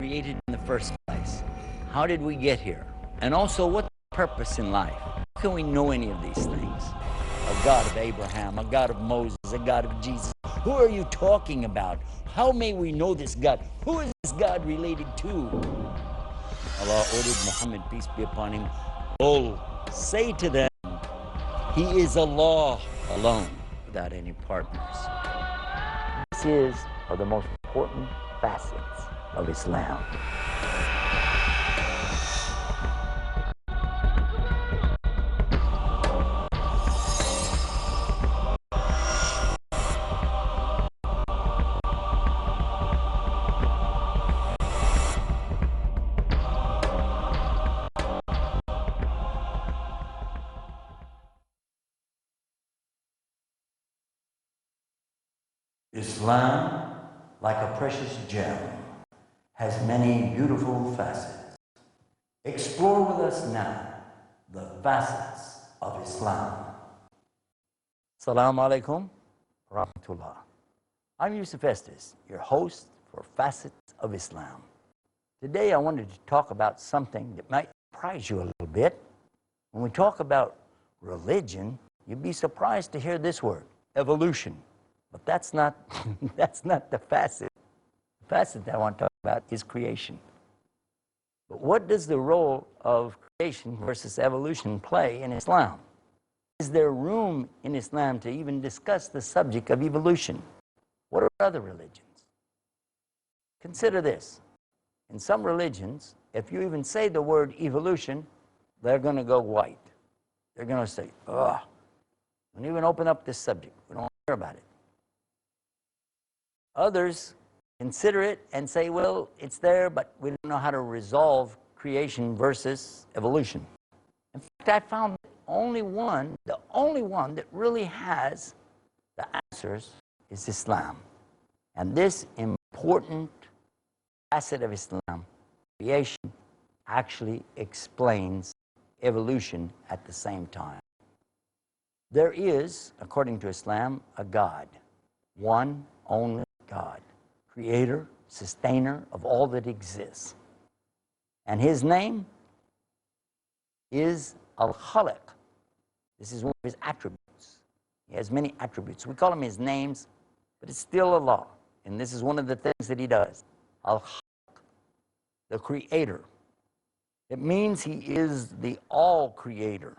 created in the first place? How did we get here? And also, what's the purpose in life? How can we know any of these things? A God of Abraham, a God of Moses, a God of Jesus. Who are you talking about? How may we know this God? Who is this God related to? Allah ordered Muhammad, peace be upon him, "Qul, say to them, He is Allah alone, without any partners." This is one of the most important facets of Islam. Islam, like a precious gem, has many beautiful facets. Explore with us now the facets of Islam. Assalamu alaikum wa rahmatullah. I'm Yusuf Estes, your host for Facets of Islam. Today I wanted to talk about something that might surprise you a little bit. When we talk about religion, you'd be surprised to hear this word, evolution. But that's not the facet. The facet that I want to talk about is creation. But what does the role of creation versus evolution play in Islam? Is there room in Islam to even discuss the subject of evolution? What are other religions? Consider this. In some religions, if you even say the word evolution, they're going to go white. They're going to say, ugh, don't even open up this subject. We don't want to hear about it. Others consider it and say, well, it's there, but we don't know how to resolve creation versus evolution. In fact, I found the only one that really has the answers is Islam. And this important facet of Islam, creation, actually explains evolution at the same time. There is, according to Islam, a God, one only God, creator, sustainer of all that exists. And his name is Al-Khaliq. This is one of his attributes. He has many attributes. We call him his names, but it's still Allah. And this is one of the things that he does. Al-Khaliq, the creator. It means he is the all creator.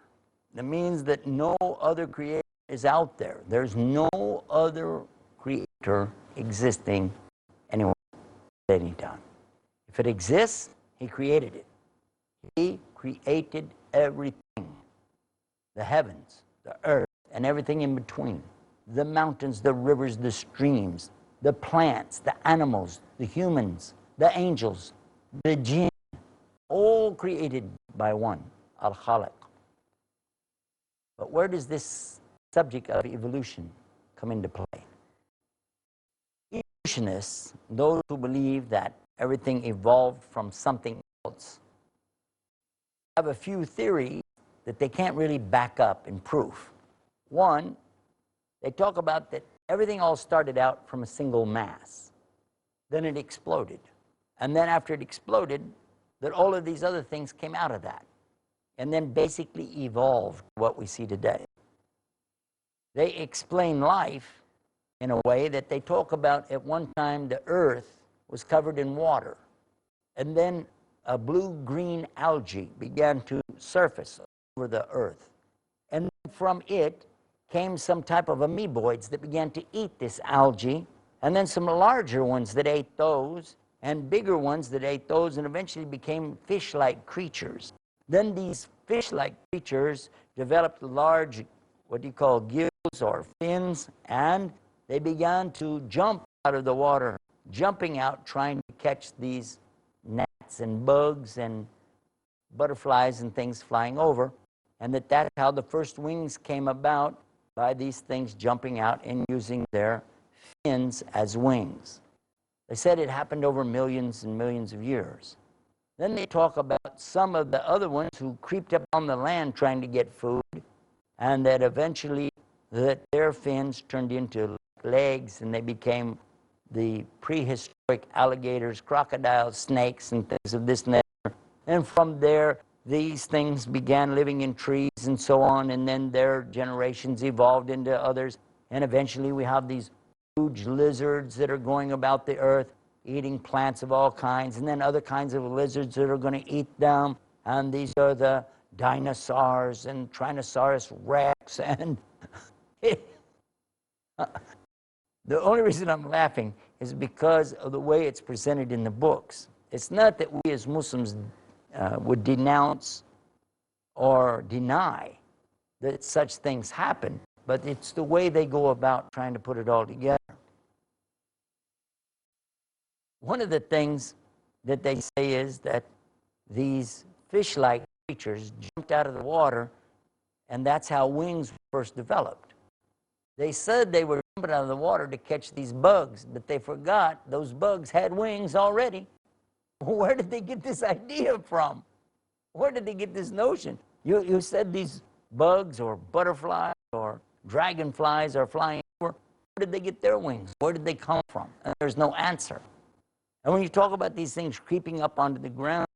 It means that no other creator is out there. There's no other creator existing anywhere at any time. If it exists, he created it. He created everything. The heavens, the earth, and everything in between. The mountains, the rivers, the streams, the plants, the animals, the humans, the angels, the jinn, all created by one, Al-Khaliq. But where does this subject of evolution come into play? Evolutionists, those who believe that everything evolved from something else, have a few theories that they can't really back up in proof. One, they talk about that everything all started out from a single mass. Then it exploded. And then after it exploded, that all of these other things came out of that. And then basically evolved what we see today. They explain life in a way that they talk about at one time the earth was covered in water. And then a blue-green algae began to surface over the earth. And from it came some type of amoeboids that began to eat this algae, and then some larger ones that ate those, and bigger ones that ate those, and eventually became fish-like creatures. Then these fish-like creatures developed large, what you call gills or fins, and they began to jump out of the water, jumping out, trying to catch these gnats and bugs and butterflies and things flying over. And that's how the first wings came about, by these things jumping out and using their fins as wings. They said it happened over millions and millions of years. Then they talk about some of the other ones who creeped up on the land trying to get food, and that eventually that their fins turned into legs and they became the prehistoric alligators, crocodiles, snakes, and things of this nature. And from there, these things began living in trees and so on, and then their generations evolved into others. And eventually we have these huge lizards that are going about the earth, eating plants of all kinds, and then other kinds of lizards that are going to eat them. And these are the dinosaurs and Tyrannosaurus Rex. And the only reason I'm laughing is because of the way it's presented in the books. It's not that we as Muslims would denounce or deny that such things happen, but it's the way they go about trying to put it all together. One of the things that they say is that these fish-like creatures jumped out of the water, and that's how wings were first developed. They said they were jumping out of the water to catch these bugs, but they forgot those bugs had wings already. Where did they get this idea from? Where did they get this notion? You said these bugs or butterflies or dragonflies are flying over. Where did they get their wings? Where did they come from? And there's no answer. And when you talk about these things creeping up onto the ground,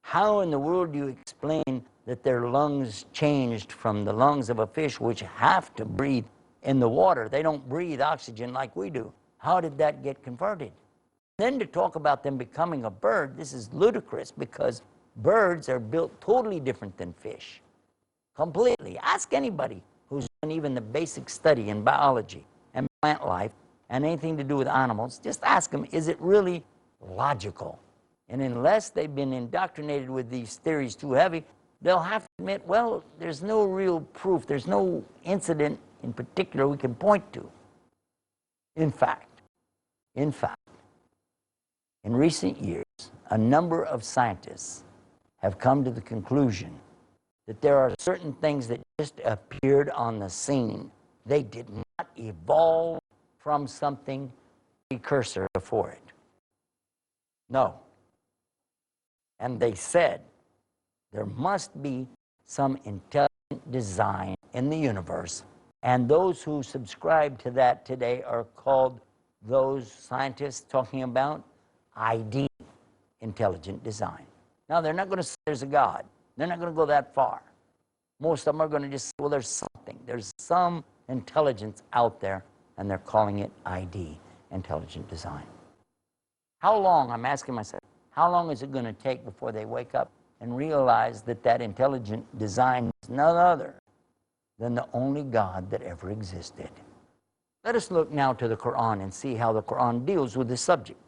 how in the world do you explain that their lungs changed from the lungs of a fish, which have to breathe in the water? They don't breathe oxygen like we do. How did that get converted? Then to talk about them becoming a bird, this is ludicrous, because birds are built totally different than fish. Completely. Ask anybody who's done even the basic study in biology and plant life and anything to do with animals. Just ask them, is it really logical? And unless they've been indoctrinated with these theories too heavy, they'll have to admit, well, there's no real proof. There's no incident in particular we can point to. In fact, in recent years, a number of scientists have come to the conclusion that there are certain things that just appeared on the scene. They did not evolve from something precursor before it. No. And they said there must be some intelligent design in the universe, and those who subscribe to that today are called, those scientists talking about ID, intelligent design. Now, they're not going to say there's a God. They're not going to go that far. Most of them are going to just say, well, there's something. There's some intelligence out there, and they're calling it ID, intelligent design. How long, I'm asking myself, how long is it going to take before they wake up and realize that that intelligent design is none other than the only God that ever existed? Let us look now to the Quran and see how the Quran deals with this subject.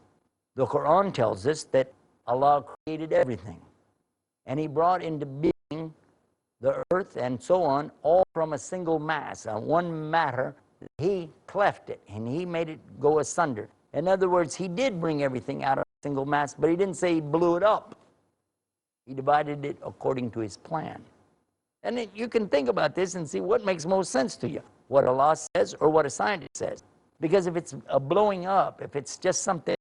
The Quran tells us that Allah created everything, and He brought into being the earth and so on, all from a single mass, one matter. He cleft it, and He made it go asunder. In other words, He did bring everything out of a single mass, but He didn't say He blew it up. He divided it according to His plan. And you can think about this and see what makes most sense to you, what Allah says or what a scientist says. Because if it's a blowing up, if it's just something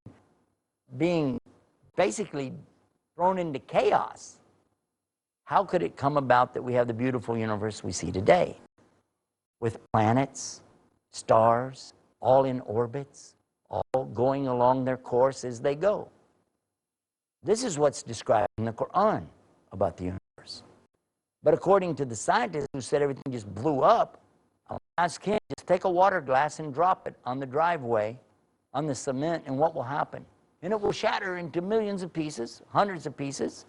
being basically thrown into chaos, how could it come about that we have the beautiful universe we see today, with planets, stars, all in orbits, all going along their course as they go? This is what's described in the Quran about the universe. But according to the scientists who said everything just blew up, I'll ask him, just take a water glass and drop it on the driveway, on the cement, and what will happen? And it will shatter into millions of pieces, hundreds of pieces.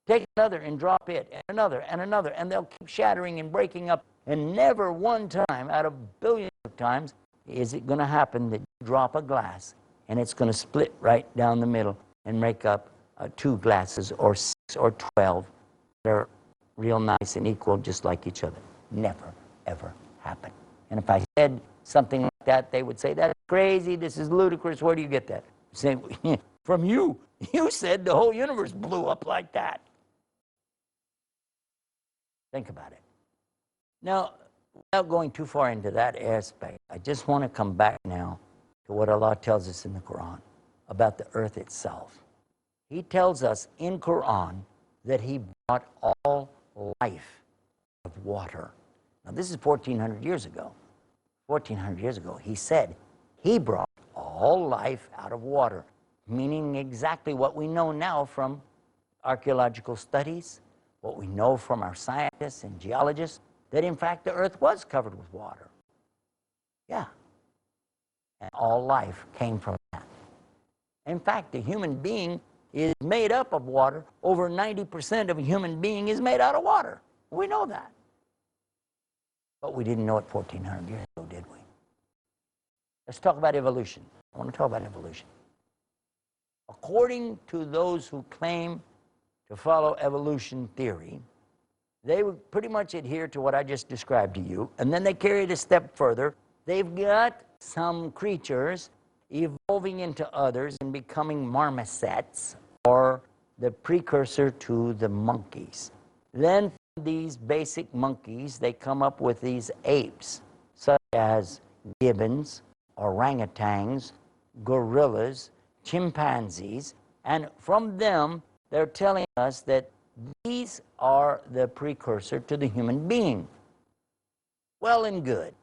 Take another and drop it, and another, and they'll keep shattering and breaking up. And never one time out of billions of times is it going to happen that you drop a glass and it's going to split right down the middle and make up 2 glasses or 6 or 12 that are real nice and equal, just like each other. Never, ever happened. And if I said something like that, they would say, that's crazy, this is ludicrous, where do you get that? Say, from you. You said the whole universe blew up like that. Think about it. Now, without going too far into that aspect, I just want to come back now to what Allah tells us in the Quran about the earth itself. He tells us in Quran that He brought all life of water. Now, this is 1,400 years ago. 1,400 years ago, He said He brought all all life out of water, meaning exactly what we know now from archaeological studies, what we know from our scientists and geologists, that in fact the earth was covered with water. Yeah. And all life came from that. In fact, the human being is made up of water. Over 90% of a human being is made out of water. We know that. But we didn't know it 1,400 years ago, did we? Let's talk about evolution. I want to talk about evolution. According to those who claim to follow evolution theory, they would pretty much adhere to what I just described to you, and then they carry it a step further. They've got some creatures evolving into others and becoming marmosets, or the precursor to the monkeys. Then from these basic monkeys, they come up with these apes, such as gibbons, orangutans, gorillas, chimpanzees, and from them, they're telling us that these are the precursor to the human being. Well and good.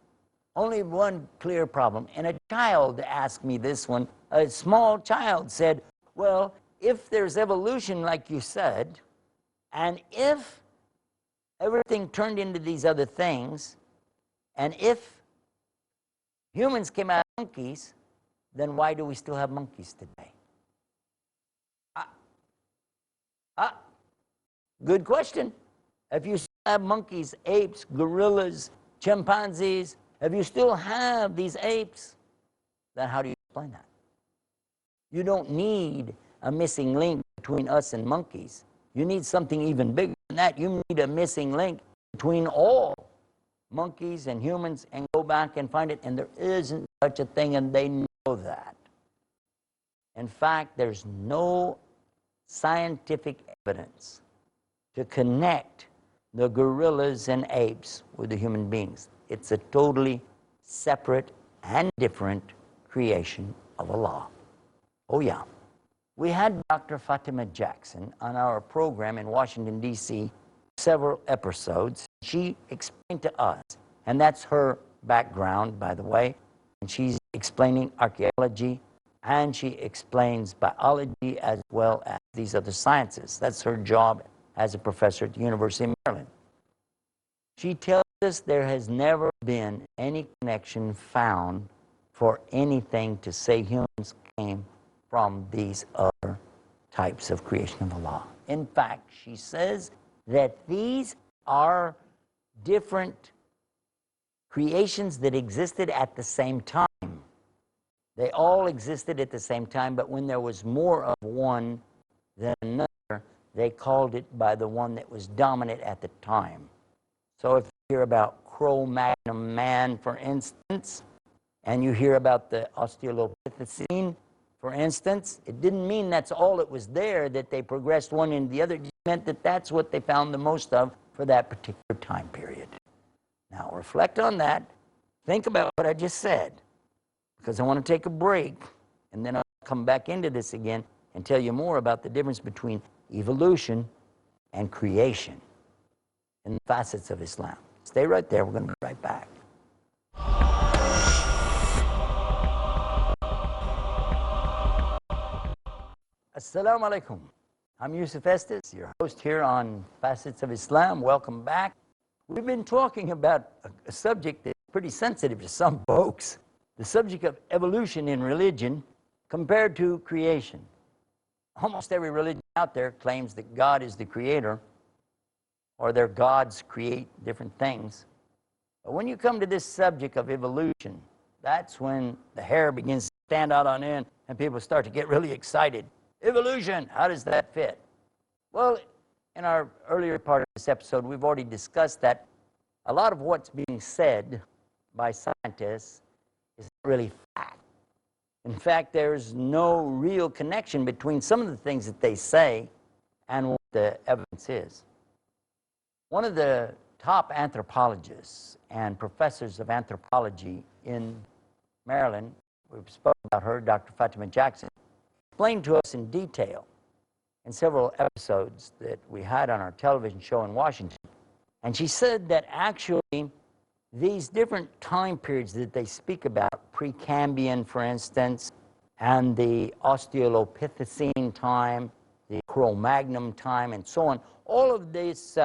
Only one clear problem, and a child asked me this one. A small child said, well, if there's evolution like you said, and if everything turned into these other things, and if humans came out of monkeys, then why do we still have monkeys today? Good question. If you still have monkeys, apes, gorillas, chimpanzees, if you still have these apes, then how do you explain that? You don't need a missing link between us and monkeys. You need something even bigger than that. You need a missing link between all monkeys and humans, and go back and find it, and there isn't such a thing, and they know that. In fact, there's no scientific evidence to connect the gorillas and apes with the human beings. It's a totally separate and different creation of Allah. Oh yeah. We had Dr. Fatima Jackson on our program in Washington, D.C. several episodes. She explained to us, and that's her background, by the way, and she's explaining archaeology, and she explains biology as well as these other sciences. That's her job as a professor at the University of Maryland. She tells us there has never been any connection found for anything to say humans came from these other types of creation of Allah. In fact, she says that these are different creations that existed at the same time. They all existed at the same time, but when there was more of one than another, they called it by the one that was dominant at the time. So if you hear about Cro-Magnon man, for instance, and you hear about the Australopithecine, for instance, it didn't mean that's all it was there, that they progressed one into the other. It just meant that that's what they found the most of for that particular time period. Now, reflect on that. Think about what I just said, because I want to take a break, and then I'll come back into this again and tell you more about the difference between evolution and creation in the facets of Islam. Stay right there. We're going to be right back. Assalamu alaikum. I'm Yusuf Estes, your host here on Facets of Islam. Welcome back. We've been talking about a subject that's pretty sensitive to some folks, the subject of evolution in religion compared to creation. Almost every religion out there claims that God is the creator, or their gods create different things. But when you come to this subject of evolution, that's when the hair begins to stand out on end and people start to get really excited. Evolution, how does that fit? Well, in our earlier part of this episode, we've already discussed that a lot of what's being said by scientists is not really fact. In fact, there's no real connection between some of the things that they say and what the evidence is. One of the top anthropologists and professors of anthropology in Maryland, we've spoken about her, Dr. Fatima Jackson, explained to us in detail in several episodes that we had on our television show in Washington. And she said that actually these different time periods that they speak about, Precambrian, for instance, and the Australopithecine time, the Cro-Magnon time, and so on. All of these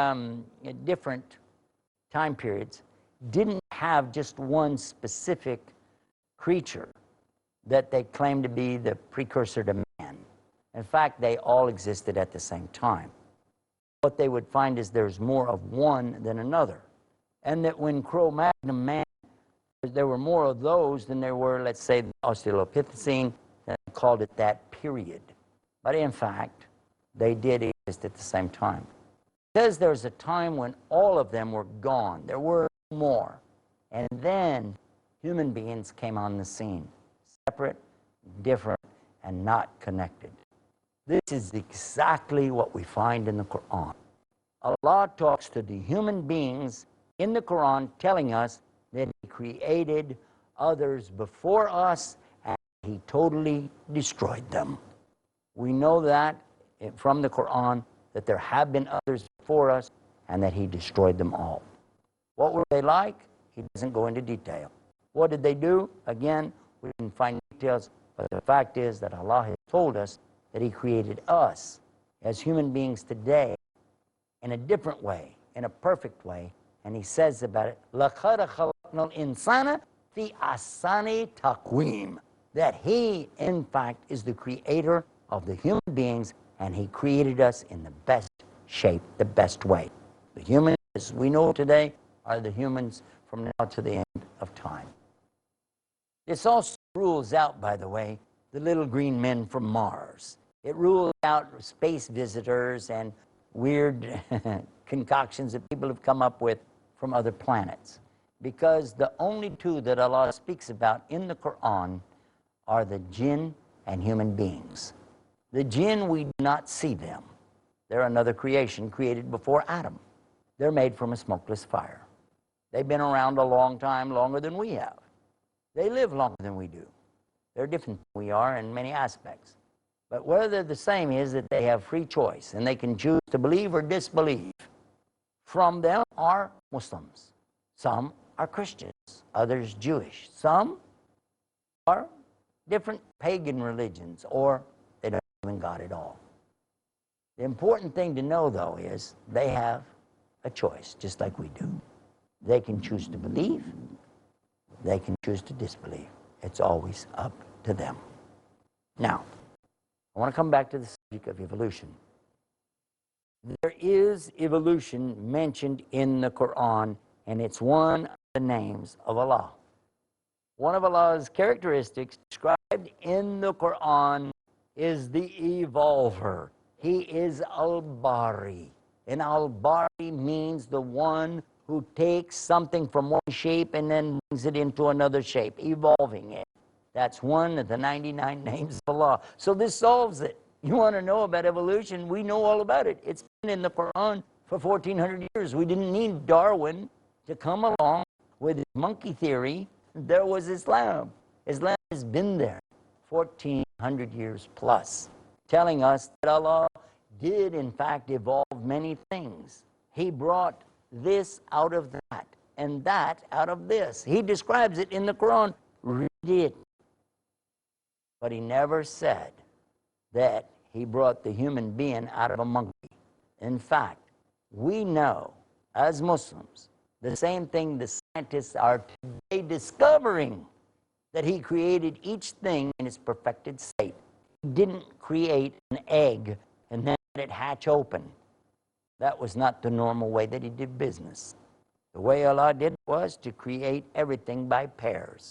different time periods didn't have just one specific creature that they claimed to be the precursor to man. In fact, they all existed at the same time. What they would find is there's more of one than another, and that when Cro-Magnon man, there were more of those than there were, let's say, the Australopithecine, and they called it that period. But in fact, they did exist at the same time. It says there's a time when all of them were gone. There were more. And then human beings came on the scene, separate, different, and not connected. This is exactly what we find in the Quran. Allah talks to the human beings in the Quran, telling us that He created others before us and He totally destroyed them. We know that from the Quran, that there have been others before us and that He destroyed them all. What were they like? He doesn't go into detail. What did they do? Again, we didn't find details, but the fact is that Allah has told us that He created us as human beings today in a different way, in a perfect way. And He says about it, لَقَدْ خَلَقْنَا الْإِنسَانَ فِي أَحْسَنِ تَقْوِيمٍ, that He, in fact, is the creator of the human beings, and He created us in the best shape, the best way. The humans, as we know today, are the humans from now to the end of time. This also rules out, by the way, the little green men from Mars. It rules out space visitors and weird concoctions that people have come up with from other planets. Because the only two that Allah speaks about in the Quran are the jinn and human beings. The jinn, we do not see them. They're another creation created before Adam. They're made from a smokeless fire. They've been around a long time, longer than we have. They live longer than we do. They're different than we are in many aspects. But whether they're the same is that they have free choice, and they can choose to believe or disbelieve. From them are Muslims. Some are Christians, others Jewish. Some are different pagan religions, or they don't believe in God at all. The important thing to know, though, is they have a choice, just like we do. They can choose to believe, they can choose to disbelieve. It's always up to them. Now, I want to come back to the subject of evolution. There is evolution mentioned in the Quran, and it's one of the names of Allah. One of Allah's characteristics described in the Quran is the evolver. He is Al-Bari. And Al-Bari means the one who takes something from one shape and then brings it into another shape, evolving it. That's one of the 99 names of Allah. So this solves it. You want to know about evolution? We know all about it. It's been in the Quran for 1,400 years. We didn't need Darwin to come along with his monkey theory. There was Islam. Islam has been there 1,400 years plus, telling us that Allah did in fact evolve many things. He brought this out of that, and that out of this. He describes it in the Quran. Read it. But He never said that He brought the human being out of a monkey. In fact, we know as Muslims the same thing the scientists are today discovering, that He created each thing in its perfected state. He didn't create an egg and then let it hatch open. That was not the normal way that He did business. The way Allah did was to create everything by pairs.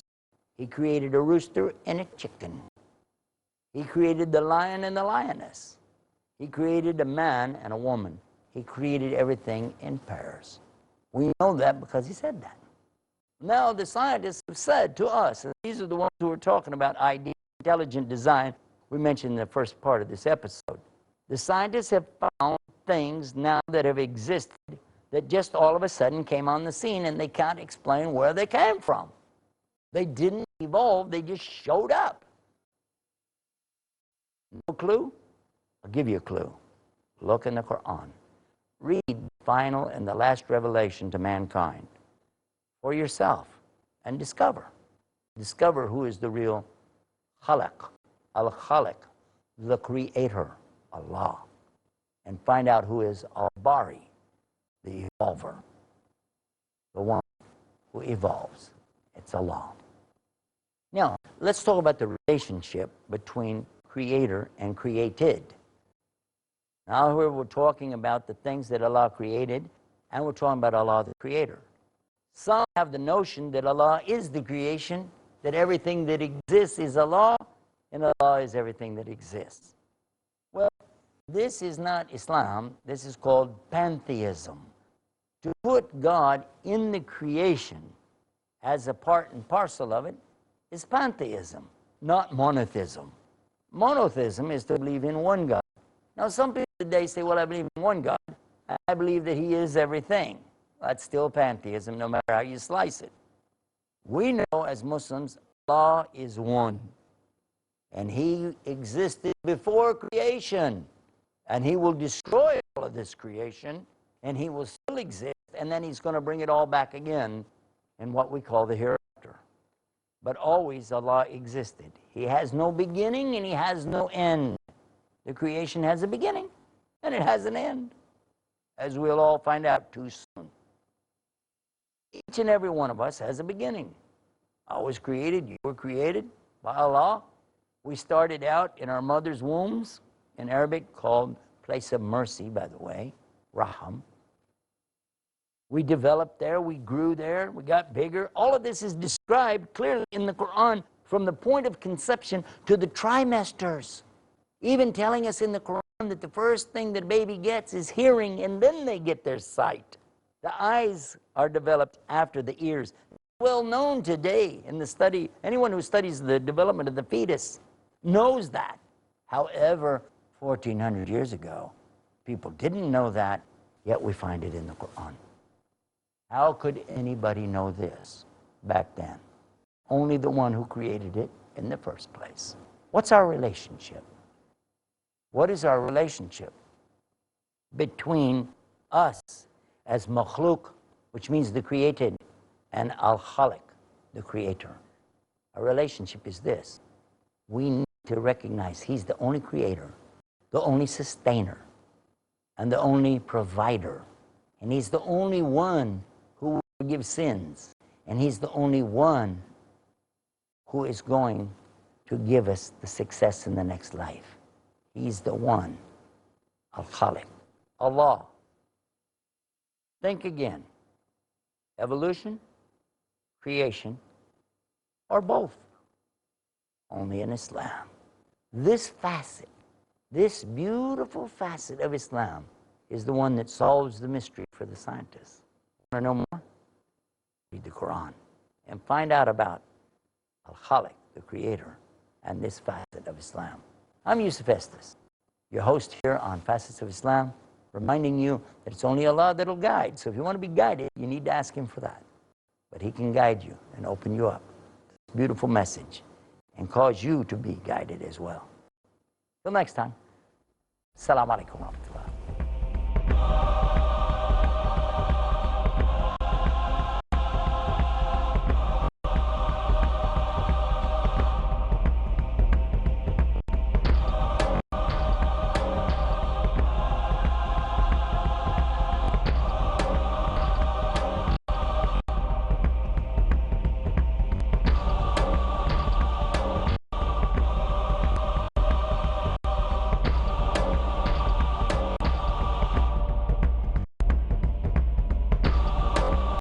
He created a rooster and a chicken. He created the lion and the lioness. He created a man and a woman. He created everything in pairs. We know that because He said that. Now the scientists have said to us, and these are the ones who are talking about ID, intelligent design, we mentioned in the first part of this episode. The scientists have found things now that have existed that just all of a sudden came on the scene, and they can't explain where they came from. They didn't evolve, they just showed up. No clue? I'll give you a clue. Look in the Quran. Read the final and the last revelation to mankind for yourself and discover. Discover who is the real Khalaq, Al-Khaliq, the creator, Allah, and find out who is Al-Bari, the evolver, the one who evolves. It's Allah. Now, let's talk about the relationship between creator and created. Now we're talking about the things that Allah created, and we're talking about Allah the creator. Some have the notion that Allah is the creation, that everything that exists is Allah, and Allah is everything that exists. Well, this is not Islam. This is called pantheism. To put God in the creation as a part and parcel of it is pantheism, not monotheism. Monotheism is to believe in one God. Now, some people today say, well, I believe in one God. I believe that He is everything. That's still pantheism, no matter how you slice it. We know as Muslims, Allah is one. And He existed before creation. And He will destroy all of this creation. And He will still exist. And then He's going to bring it all back again in what we call the hereafter. But always Allah existed. He has no beginning and He has no end. The creation has a beginning and it has an end, as we'll all find out too soon. Each and every one of us has a beginning. I was created, you were created by Allah. We started out in our mother's wombs, in Arabic called place of mercy, by the way, Raham. We developed there, we grew there, we got bigger. All of this is described clearly in the Quran from the point of conception to the trimesters. Even telling us in the Quran that the first thing that a baby gets is hearing, and then they get their sight. The eyes are developed after the ears. Well known today in the study, anyone who studies the development of the fetus knows that. However, 1400 years ago, people didn't know that, yet we find it in the Quran. How could anybody know this back then? Only the one who created it in the first place. What's our relationship? What is our relationship between us as makhluk, which means the created, and al-Khaliq, the creator? Our relationship is this. We need to recognize He's the only creator, the only sustainer, and the only provider. And He's the only one who will forgive sins. And He's the only one who is going to give us the success in the next life. He's the one, Al-Khaliq, Allah. Think again. Evolution, creation, or both? Only in Islam. This facet, this beautiful facet of Islam is the one that solves the mystery for the scientists. Want to know more? Read the Quran and find out about Al-Khaliq, the creator, and this facet of Islam. I'm Yusuf Estes, your host here on Facets of Islam, reminding you that it's only Allah that'll guide. So if you want to be guided, you need to ask Him for that. But He can guide you and open you up to this beautiful message and cause you to be guided as well. Till next time, Assalamu alaikum.